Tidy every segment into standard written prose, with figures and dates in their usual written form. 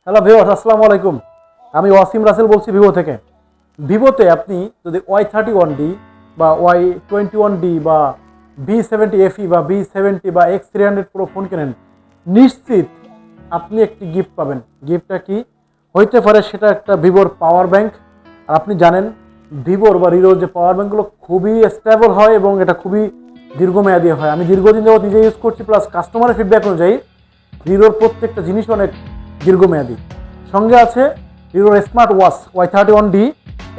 Hello viewers, আসসালামু আলাইকুম। আমি ওয়াসিম রাসেল বলছি ভিভো থেকে। ভিভোতে আপনি যদি Y31D বা Y21D বা V70 FE বা V70 বা X300 Pro ফোন কেনেন, নিশ্চিত আপনি একটি গিফট পাবেন। গিফটটা কি হইতে পারে? সেটা একটা ভিভোর পাওয়ার ব্যাংক। আর আপনি জানেন ভিভোর বা রিওর যে পাওয়ার ব্যাংকগুলো খুবই স্টেবল হয় এবং এটা খুবই দীর্ঘমেয়াদী হয়। আমি দীর্ঘদিন যাবত নিজে ইউজ করছি, প্লাস কাস্টমারের ফিডব্যাক অনুযায়ী ভিভোর প্রত্যেকটা জিনিস অনেক দীর্ঘমেয়াদী। সঙ্গে আছে ভিভোর স্মার্ট ওয়াচ Y31D।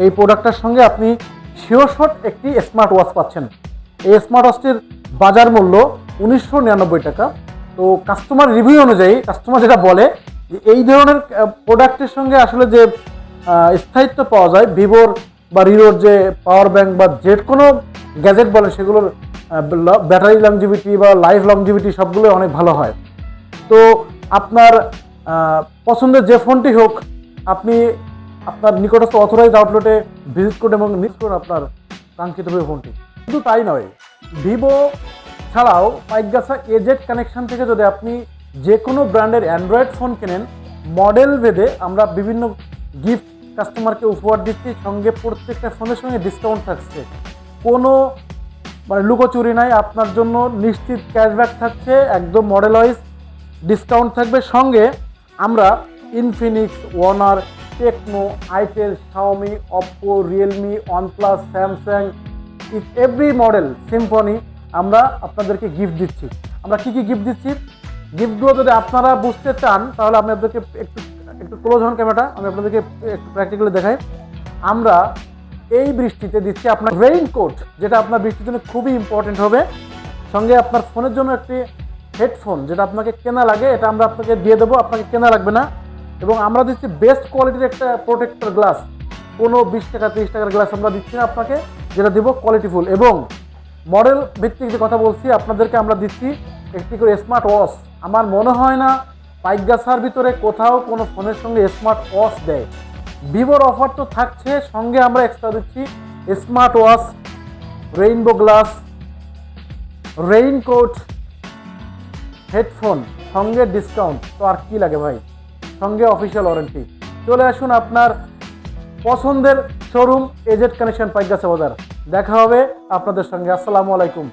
এই প্রোডাক্টটার সঙ্গে আপনি শিওর শট একটি স্মার্ট ওয়াচ পাচ্ছেন। এই স্মার্ট ওয়াচটির বাজার মূল্য 1999 টাকা। তো কাস্টমার রিভিউ অনুযায়ী কাস্টমার যেটা বলে যে এই ধরনের প্রোডাক্টের সঙ্গে আসলে যে স্থায়িত্ব পাওয়া যায় ভিভোর বা রিওর যে পাওয়ার ব্যাংক বা যে কোনো গ্যাজেট বলে, সেগুলোর ব্যাটারি লংজিভিটি বা লাইফ লংজিভিটি সবগুলো অনেক ভালো হয়। তো আপনার পছন্দের যে ফোনটি হোক, আপনি আপনার নিকটস্থ অথরাইজ আউটলেটে ভিজিট করুন এবং নিজ করুন আপনার কাঙ্ক্ষিত ফোনটি। শুধু তাই নয়, ভিভো ছাড়াও পাইকগাছা এজেড কানেকশন থেকে যদি আপনি যে কোনো ব্র্যান্ডের অ্যান্ড্রয়েড ফোন কেনেন, মডেল ভেদে আমরা বিভিন্ন গিফট কাস্টমারকে উপহার দিচ্ছি। সঙ্গে প্রত্যেকটা ফোনের সঙ্গে ডিসকাউন্ট থাকছে, কোনো লুকোচুরি নাই। আপনার জন্য নিশ্চিত ক্যাশব্যাক থাকছে, একদম মডেল ওয়াইজ ডিসকাউন্ট থাকবে। সঙ্গে আমরা ইনফিনিক্স, ওয়ানার, Tecno, Itel, Xiaomi, Oppo, Realme, OnePlus, Samsung, every model, Symphony আমরা আপনাদেরকে গিফট দিচ্ছি। আমরা কি কি গিফট দিচ্ছি, গিফটগুলো যদি আপনারা বুঝতে চান তাহলে আপনাদেরকে একটু ক্লোজ হন ক্যামেরাটা, আমি আপনাদেরকে একটু প্র্যাকটিক্যালি দেখাই। আমরা এই বৃষ্টিতে দিচ্ছি আপনার রেইনকোট, যেটা আপনার বৃষ্টির জন্য খুবই ইম্পর্টেন্ট হবে। সঙ্গে আপনার ফোনের জন্য একটি হেডফোন, যেটা আপনাকে কেনা লাগে, এটা আমরা আপনাকে দিয়ে দেবো, আপনাকে কেনা লাগবে না। এবং আমরা দিচ্ছি বেস্ট কোয়ালিটির একটা প্রোটেক্টর গ্লাস, কোনো 20 টাকা 30 টাকার গ্লাস আমরা দিচ্ছি না আপনাকে, যেটা দিব কোয়ালিটিফুল। এবং মডেল ভিত্তিক যে কথা বলছি, আপনাদেরকে আমরা দিচ্ছি একটি করে স্মার্ট ওয়াচ। আমার মনে হয় না পাইকগাছার ভিতরে কোথাও কোনো ফোনের সঙ্গে স্মার্ট ওয়াচ দেয়। ভিভোর অফার তো থাকছে, সঙ্গে আমরা এক্সট্রা দিচ্ছি smart watch, rainbow glass, raincoat, headphone, সঙ্গে ডিসকাউন্ট। তো আর কি লাগে ভাই, সঙ্গে অফিসিয়াল ওয়ারেন্টি। চলে আসুন আপনার পছন্দের শোরুম এজেড কানেকশন পাইকগাছা বাজার। দেখা হবে আপনাদের সঙ্গে। আসসালামু আলাইকুম।